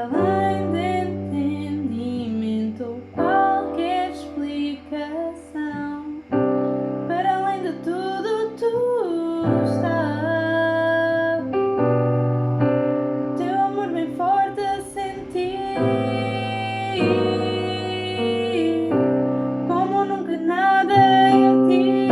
além de entendimento ou qualquer explicação, para além de tudo tu estás. Teu amor bem forte a sentir, como nunca nada eu tive.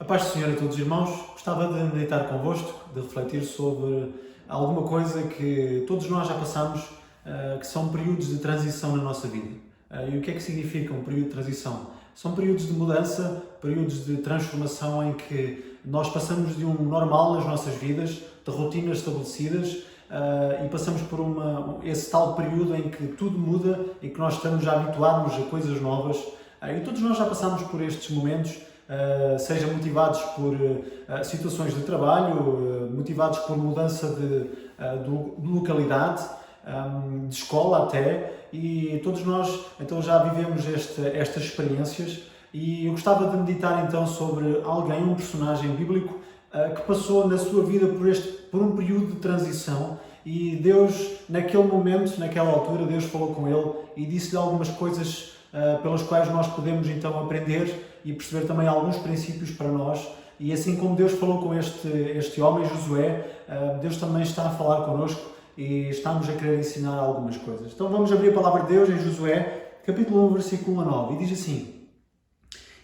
A paz do Senhor a todos os irmãos. Gostava de meditar convosco, de refletir sobre alguma coisa que todos nós já passamos, que são períodos de transição na nossa vida. E o que é que significa um período de transição? São períodos de mudança, períodos de transformação em que nós passamos de um normal nas nossas vidas, de rotinas estabelecidas, e passamos por esse tal período em que tudo muda e que nós estamos já habituados a coisas novas. E todos nós já passamos por estes momentos, seja motivados por situações de trabalho, motivados por mudança de localidade, de escola até, e todos nós então já vivemos estas experiências. E eu gostava de meditar então sobre alguém, um personagem bíblico que passou na sua vida por um período de transição, e Deus, naquele momento, naquela altura, Deus falou com ele e disse-lhe algumas coisas pelas quais nós podemos então aprender e perceber também alguns princípios para nós. E assim como Deus falou com este homem, Josué, Deus também está a falar connosco e está-nos a querer ensinar algumas coisas. Então vamos abrir a palavra de Deus em Josué, capítulo 1, versículo 9, e diz assim: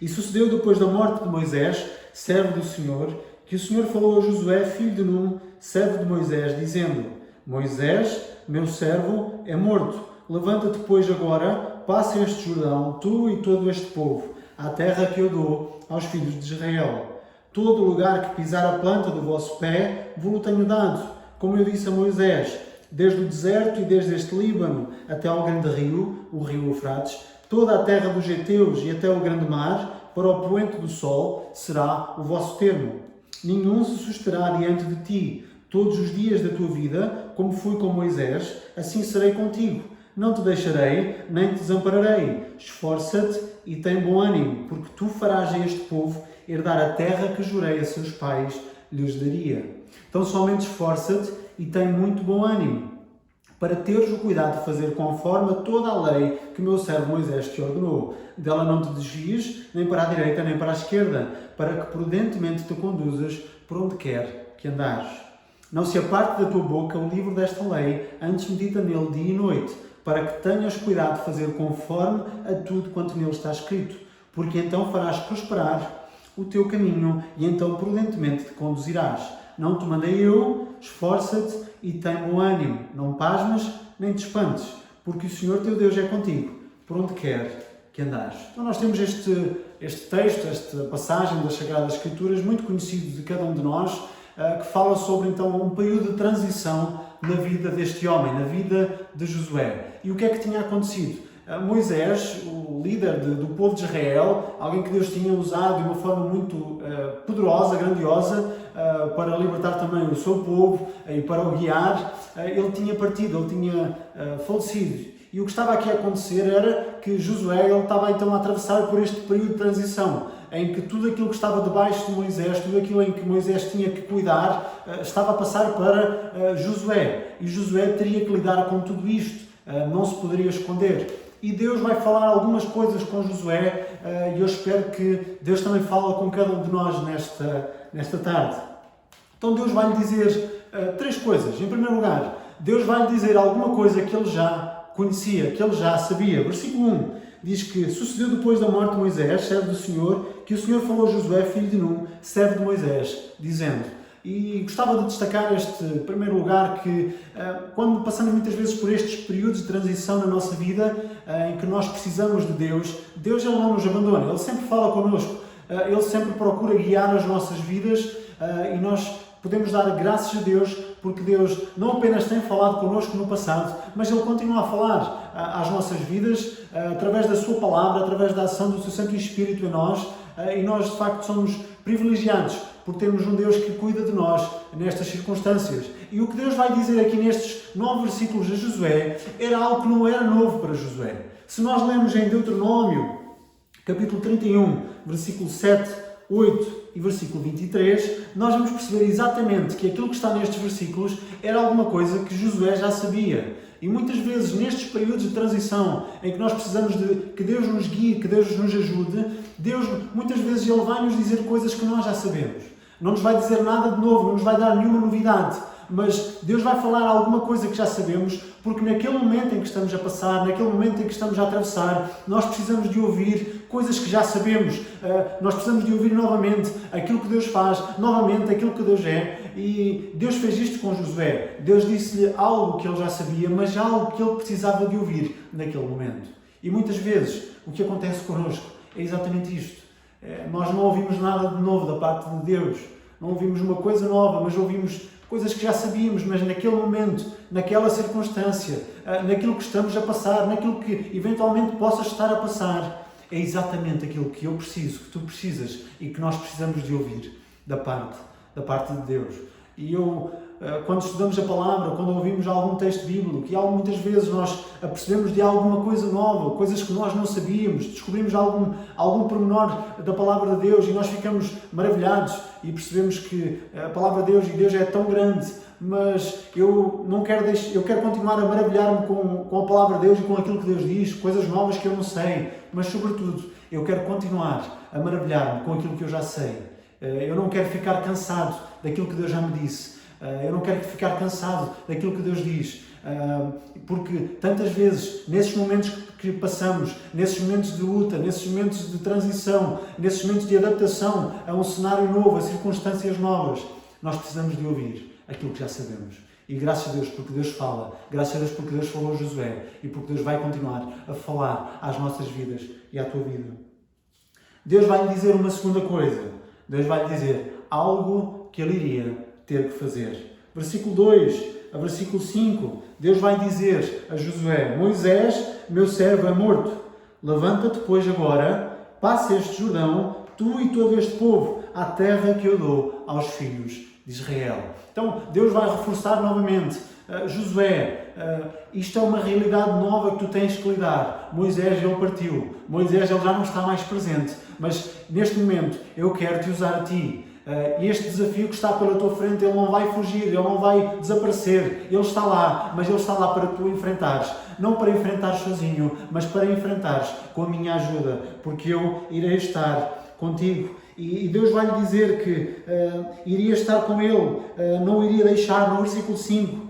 E sucedeu depois da morte de Moisés, servo do Senhor, que o Senhor falou a Josué, filho de Num, servo de Moisés, dizendo: Moisés, meu servo, é morto. Levanta-te, pois, agora, passa este Jordão, tu e todo este povo, à terra que eu dou aos filhos de Israel. Todo lugar que pisar a planta do vosso pé, vos-lo tenho dado, como eu disse a Moisés, desde o deserto e desde este Líbano até ao grande rio, o rio Eufrates, toda a terra dos Heteus e até o grande mar, para o poente do sol, será o vosso termo. Nenhum se susterá diante de ti todos os dias da tua vida, como fui com Moisés, assim serei contigo. Não te deixarei, nem te desampararei. Esforça-te e tem bom ânimo, porque tu farás a este povo herdar a terra que jurei a seus pais lhes daria. Então somente esforça-te e tem muito bom ânimo, para teres o cuidado de fazer conforme a toda a lei que meu servo Moisés te ordenou. Dela não te desvies, nem para a direita, nem para a esquerda, para que prudentemente te conduzas por onde quer que andares. Não se aparte da tua boca o livro desta lei, antes medita nele dia e noite, para que tenhas cuidado de fazer conforme a tudo quanto nele está escrito, porque então farás prosperar o teu caminho e então prudentemente te conduzirás. Não te mandei eu, esforça-te e tem bom ânimo, não pasmes nem te espantes, porque o Senhor teu Deus é contigo, por onde quer que andares. Então nós temos este texto, esta passagem das Sagradas Escrituras, muito conhecido de cada um de nós, que fala sobre então um período de transição na vida deste homem, na vida de Josué. E o que é que tinha acontecido? Moisés, o líder do povo de Israel, alguém que Deus tinha usado de uma forma muito poderosa, grandiosa, para libertar também o seu povo e para o guiar, ele tinha partido, ele tinha falecido. E o que estava aqui a acontecer era que Josué ele estava então a atravessar por este período de transição, em que tudo aquilo que estava debaixo de Moisés, tudo aquilo em que Moisés tinha que cuidar, estava a passar para Josué. E Josué teria que lidar com tudo isto, não se poderia esconder. E Deus vai falar algumas coisas com Josué e eu espero que Deus também fale com cada um de nós nesta tarde. Então Deus vai lhe dizer três coisas. Em primeiro lugar, Deus vai lhe dizer alguma coisa que ele já conhecia, que ele já sabia. Versículo 1 diz que sucedeu depois da morte de Moisés, servo do Senhor, que o Senhor falou a Josué, filho de Num, servo de Moisés, dizendo... E gostava de destacar este primeiro lugar que, quando passamos muitas vezes por estes períodos de transição na nossa vida, em que nós precisamos de Deus, Deus ele não nos abandona, Ele sempre fala connosco, Ele sempre procura guiar as nossas vidas e nós podemos dar graças a Deus porque Deus não apenas tem falado connosco no passado, mas Ele continua a falar às nossas vidas através da Sua Palavra, através da ação do Seu Santo Espírito em nós e nós de facto somos privilegiados por termos um Deus que cuida de nós nestas circunstâncias. E o que Deus vai dizer aqui nestes 9 versículos de Josué era algo que não era novo para Josué. Se nós lemos em Deuteronômio, capítulo 31, versículo 7, 8 e versículo 23, nós vamos perceber exatamente que aquilo que está nestes versículos era alguma coisa que Josué já sabia. E muitas vezes, nestes períodos de transição, em que nós precisamos de que Deus nos guie, que Deus nos ajude, Deus, muitas vezes, Ele vai nos dizer coisas que nós já sabemos. Não nos vai dizer nada de novo, não nos vai dar nenhuma novidade. Mas Deus vai falar alguma coisa que já sabemos, porque naquele momento em que estamos a passar, naquele momento em que estamos a atravessar, nós precisamos de ouvir coisas que já sabemos. Nós precisamos de ouvir novamente aquilo que Deus faz, novamente aquilo que Deus é. E Deus fez isto com Josué. Deus disse-lhe algo que ele já sabia, mas algo que ele precisava de ouvir naquele momento. E muitas vezes o que acontece connosco é exatamente isto. Nós não ouvimos nada de novo da parte de Deus. Não ouvimos uma coisa nova, mas ouvimos coisas que já sabíamos, mas naquele momento, naquela circunstância, naquilo que estamos a passar, naquilo que eventualmente possas estar a passar, é exatamente aquilo que eu preciso, que tu precisas e que nós precisamos de ouvir da parte de Deus. E quando estudamos a palavra, quando ouvimos algum texto bíblico, e muitas vezes nós apercebemos de alguma coisa nova, coisas que nós não sabíamos, descobrimos algum pormenor da palavra de Deus e nós ficamos maravilhados e percebemos que a palavra de Deus e Deus é tão grande, mas eu quero continuar a maravilhar-me com a palavra de Deus e com aquilo que Deus diz, coisas novas que eu não sei, mas sobretudo eu quero continuar a maravilhar-me com aquilo que eu já sei. Eu não quero ficar cansado daquilo que Deus já me disse. Eu não quero ficar cansado daquilo que Deus diz. Porque tantas vezes, nesses momentos que passamos, nesses momentos de luta, nesses momentos de transição, nesses momentos de adaptação a um cenário novo, a circunstâncias novas, nós precisamos de ouvir aquilo que já sabemos. E graças a Deus porque Deus fala, graças a Deus porque Deus falou a Josué e porque Deus vai continuar a falar às nossas vidas e à tua vida. Deus vai lhe dizer uma segunda coisa. Deus vai lhe dizer algo que ele iria ter que fazer. Versículo 2 a versículo 5, Deus vai dizer a Josué: Moisés, meu servo, é morto. Levanta-te, pois, agora, passa este Jordão, tu e todo este povo, à terra que eu dou aos filhos de Israel. Então, Deus vai reforçar novamente Josué, isto é uma realidade nova que tu tens que lidar. Moisés, ele partiu. Moisés, ele já não está mais presente. Mas neste momento, eu quero te usar a ti. Este desafio que está pela tua frente, ele não vai fugir, ele não vai desaparecer. Ele está lá, mas ele está lá para tu enfrentares. Não para enfrentares sozinho, mas para enfrentares com a minha ajuda. Porque eu irei estar contigo. E Deus vai lhe dizer que iria estar com ele, não iria deixar, no versículo 5,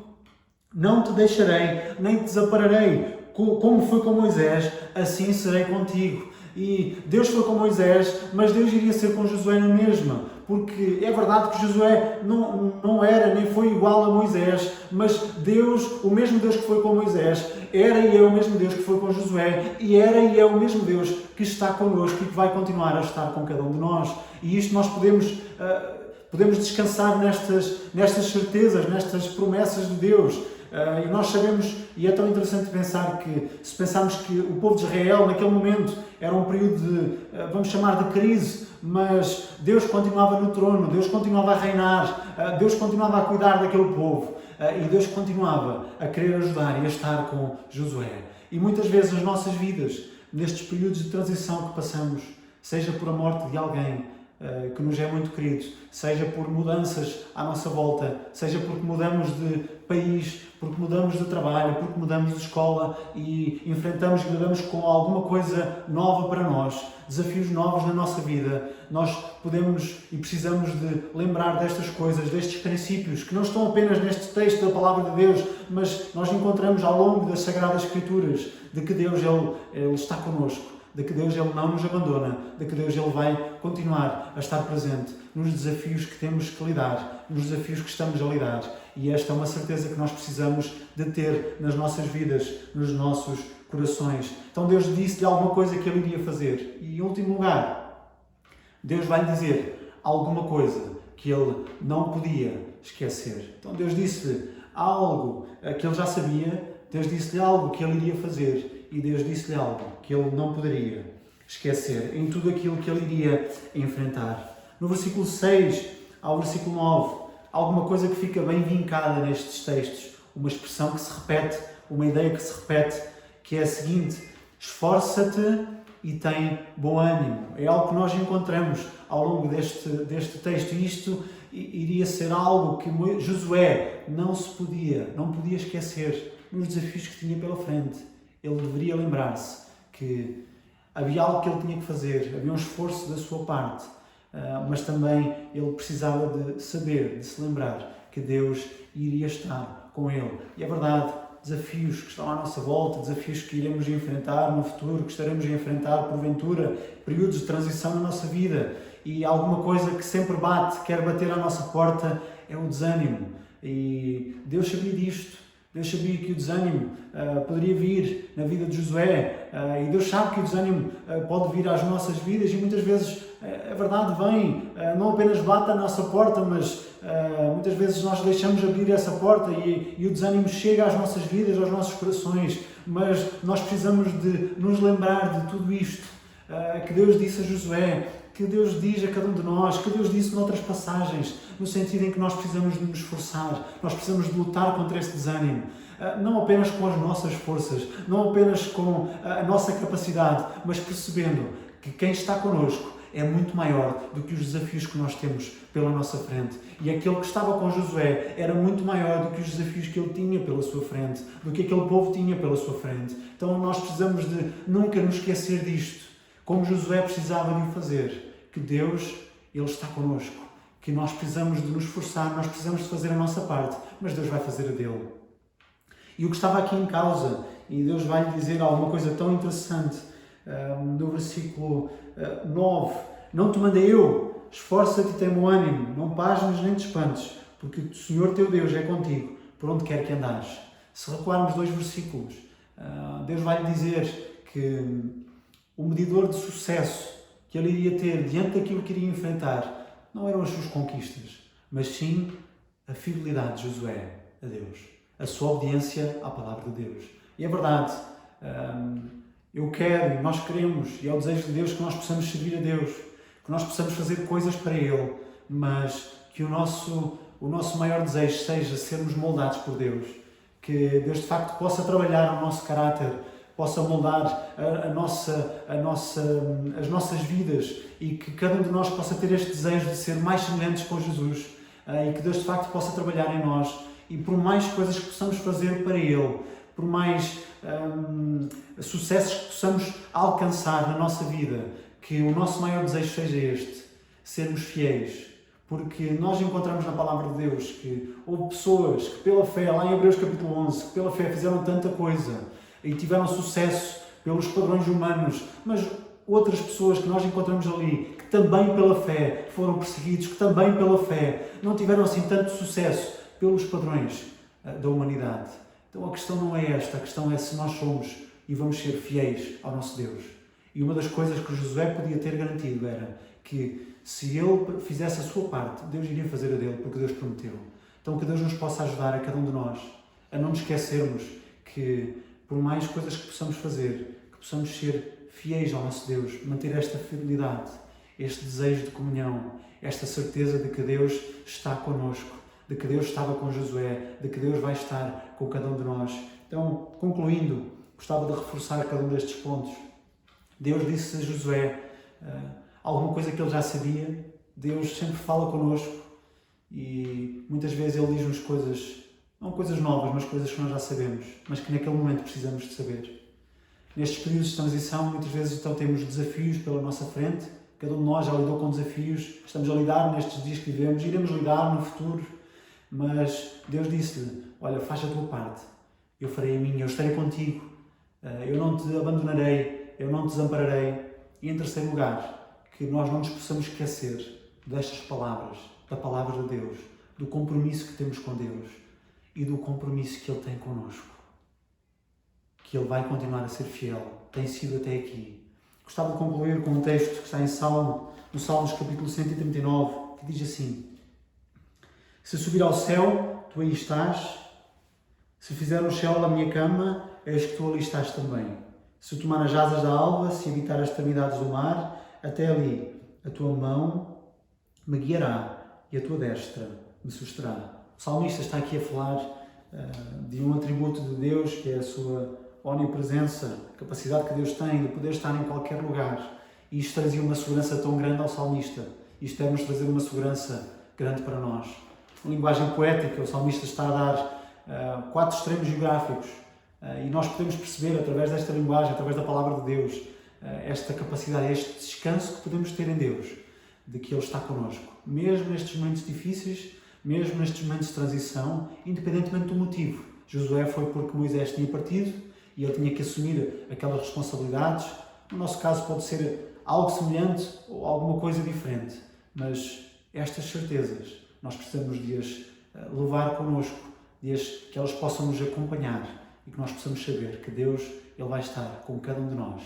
não te deixarei, nem te desampararei, como foi com Moisés, assim serei contigo. E Deus foi com Moisés, mas Deus iria ser com Josué na mesma, porque é verdade que Josué não era nem foi igual a Moisés, mas Deus, o mesmo Deus que foi com Moisés, era e é o mesmo Deus que foi com Josué, e era e é o mesmo Deus que está connosco e que vai continuar a estar com cada um de nós. E isto nós podemos descansar nestas certezas, nestas promessas de Deus. E nós sabemos, e é tão interessante pensar que, se pensarmos que o povo de Israel, naquele momento, era um período de, vamos chamar de crise, mas Deus continuava no trono, Deus continuava a reinar, Deus continuava a cuidar daquele povo, e Deus continuava a querer ajudar e a estar com Josué. E muitas vezes as nossas vidas, nestes períodos de transição que passamos, seja por a morte de alguém que nos é muito querido, seja por mudanças à nossa volta, seja porque mudamos de país, porque mudamos de trabalho, porque mudamos de escola e enfrentamos e lidamos com alguma coisa nova para nós, desafios novos na nossa vida, nós podemos e precisamos de lembrar destas coisas, destes princípios, que não estão apenas neste texto da Palavra de Deus, mas nós encontramos ao longo das Sagradas Escrituras, de que Deus Ele está connosco, de que Deus Ele não nos abandona, de que Deus Ele vai continuar a estar presente nos desafios que temos que lidar, nos desafios que estamos a lidar. E esta é uma certeza que nós precisamos de ter nas nossas vidas, nos nossos corações. Então Deus disse-lhe alguma coisa que Ele iria fazer. E em último lugar, Deus vai lhe dizer alguma coisa que Ele não podia esquecer. Então Deus disse-lhe algo que Ele já sabia, Deus disse-lhe algo que Ele iria fazer. E Deus disse-lhe algo que ele não poderia esquecer em tudo aquilo que ele iria enfrentar. No versículo 6 ao versículo 9, alguma coisa que fica bem vincada nestes textos, uma expressão que se repete, uma ideia que se repete, que é a seguinte: esforça-te e tem bom ânimo. É algo que nós encontramos ao longo deste texto, e isto iria ser algo que Josué não podia esquecer nos desafios que tinha pela frente. Ele deveria lembrar-se que havia algo que ele tinha que fazer, havia um esforço da sua parte, mas também ele precisava de saber, de se lembrar que Deus iria estar com ele. E é verdade, desafios que estão à nossa volta, desafios que iremos enfrentar no futuro, que estaremos a enfrentar porventura, períodos de transição na nossa vida, e alguma coisa que sempre quer bater à nossa porta, é o desânimo. E Deus sabia disto. Deus sabia que o desânimo poderia vir na vida de Josué, e Deus sabe que o desânimo pode vir às nossas vidas, e muitas vezes, é verdade, vem, não apenas bate à nossa porta, mas muitas vezes nós deixamos abrir essa porta e o desânimo chega às nossas vidas, aos nossos corações, mas nós precisamos de nos lembrar de tudo isto que Deus disse a Josué, que Deus diz a cada um de nós, que Deus disse noutras passagens, no sentido em que nós precisamos de nos esforçar, nós precisamos de lutar contra esse desânimo, não apenas com as nossas forças, não apenas com a nossa capacidade, mas percebendo que quem está connosco é muito maior do que os desafios que nós temos pela nossa frente. E aquele que estava com Josué era muito maior do que os desafios que ele tinha pela sua frente, do que aquele povo tinha pela sua frente. Então nós precisamos de nunca nos esquecer disto, como Josué precisava de o fazer, que Deus, Ele está connosco, que nós precisamos de nos esforçar, nós precisamos de fazer a nossa parte, mas Deus vai fazer a dele. E o que estava aqui em causa, e Deus vai lhe dizer alguma coisa tão interessante, no versículo 9, não te mandei eu, esforça-te e tem bom ânimo, não pasmes nem te espantes, porque o Senhor teu Deus é contigo, por onde quer que andares. Se recuarmos 2 versículos, Deus vai lhe dizer que o medidor de sucesso que ele iria ter diante daquilo que iria enfrentar não eram as suas conquistas, mas sim a fidelidade de Josué a Deus, a sua obediência à palavra de Deus. E é verdade, eu quero, nós queremos, e é o desejo de Deus que nós possamos servir a Deus, que nós possamos fazer coisas para Ele, mas que o nosso maior desejo seja sermos moldados por Deus, que Deus de facto possa trabalhar o nosso caráter, possa moldar as nossas vidas e que cada um de nós possa ter este desejo de ser mais semelhantes com Jesus e que Deus de facto possa trabalhar em nós e por mais coisas que possamos fazer para Ele, por mais sucessos que possamos alcançar na nossa vida, que o nosso maior desejo seja este, sermos fiéis. Porque nós encontramos na Palavra de Deus que houve pessoas que pela fé, lá em Hebreus capítulo 11, que pela fé fizeram tanta coisa e tiveram sucesso pelos padrões humanos, mas outras pessoas que nós encontramos ali, que também pela fé foram perseguidos, que também pela fé não tiveram assim tanto sucesso pelos padrões da humanidade. Então a questão não é esta, a questão é se nós somos e vamos ser fiéis ao nosso Deus. E uma das coisas que Josué podia ter garantido era que se ele fizesse a sua parte, Deus iria fazer a dele, porque Deus prometeu. Então que Deus nos possa ajudar a cada um de nós a não nos esquecermos que por mais coisas que possamos fazer, que possamos ser fiéis ao nosso Deus, manter esta fidelidade, este desejo de comunhão, esta certeza de que Deus está connosco, de que Deus estava com Josué, de que Deus vai estar com cada um de nós. Então, concluindo, gostava de reforçar cada um destes pontos. Deus disse a Josué alguma coisa que ele já sabia. Deus sempre fala connosco e muitas vezes Ele diz-nos coisas, não coisas novas, mas coisas que nós já sabemos, mas que naquele momento precisamos de saber. Nestes períodos de transição, muitas vezes então temos desafios pela nossa frente. Cada um de nós já lidou com desafios, estamos a lidar nestes dias que vivemos, iremos lidar no futuro, mas Deus disse-lhe, olha, faz a tua parte, eu farei a minha, eu estarei contigo, eu não te abandonarei, eu não te desampararei. E em terceiro lugar, que nós não nos possamos esquecer destas palavras, da palavra de Deus, do compromisso que temos com Deus e do compromisso que Ele tem connosco. Que Ele vai continuar a ser fiel, tem sido até aqui. Gostava de concluir com um texto que está no Salmos capítulo 139, que diz assim: se subir ao céu, tu aí estás. Se fizer o céu a minha cama, eis que tu ali estás também. Se tomar as asas da alva, se habitar as extremidades do mar, até ali a tua mão me guiará e a tua destra me susterá. O salmista está aqui a falar de um atributo de Deus, que é a sua onipresença, a capacidade que Deus tem de poder estar em qualquer lugar. E isto trazia uma segurança tão grande ao salmista. Isto deve-nos trazer uma segurança grande para nós. Em linguagem poética, o salmista está a dar 4 extremos geográficos e nós podemos perceber, através desta linguagem, através da palavra de Deus, esta capacidade, este descanso que podemos ter em Deus, de que Ele está connosco, mesmo nestes momentos difíceis, mesmo nestes momentos de transição, independentemente do motivo. Josué foi porque Moisés tinha partido e ele tinha que assumir aquelas responsabilidades. No nosso caso pode ser algo semelhante ou alguma coisa diferente, mas estas certezas nós precisamos de as levar connosco, que elas possam nos acompanhar e que nós possamos saber que Deus, Ele vai estar com cada um de nós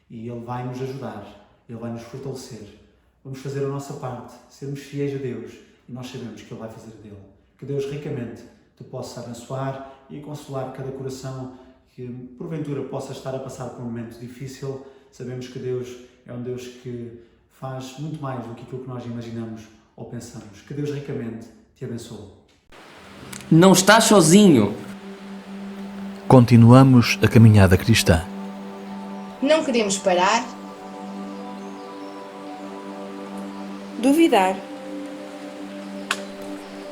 e Ele vai nos ajudar, Ele vai nos fortalecer. Vamos fazer a nossa parte, sermos fiéis a Deus e nós sabemos que Ele vai fazer a dele. Que Deus ricamente te possa abençoar e consolar cada coração que porventura possa estar a passar por um momento difícil. Sabemos que Deus é um Deus que faz muito mais do que aquilo que nós imaginamos ou pensamos. Que Deus ricamente te abençoe. Não estás sozinho. Continuamos a caminhada cristã. Não queremos parar. Duvidar.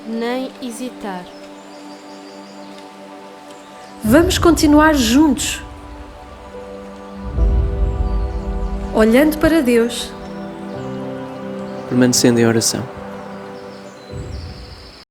Nem hesitar. Vamos continuar juntos, olhando para Deus, Permanecendo em oração.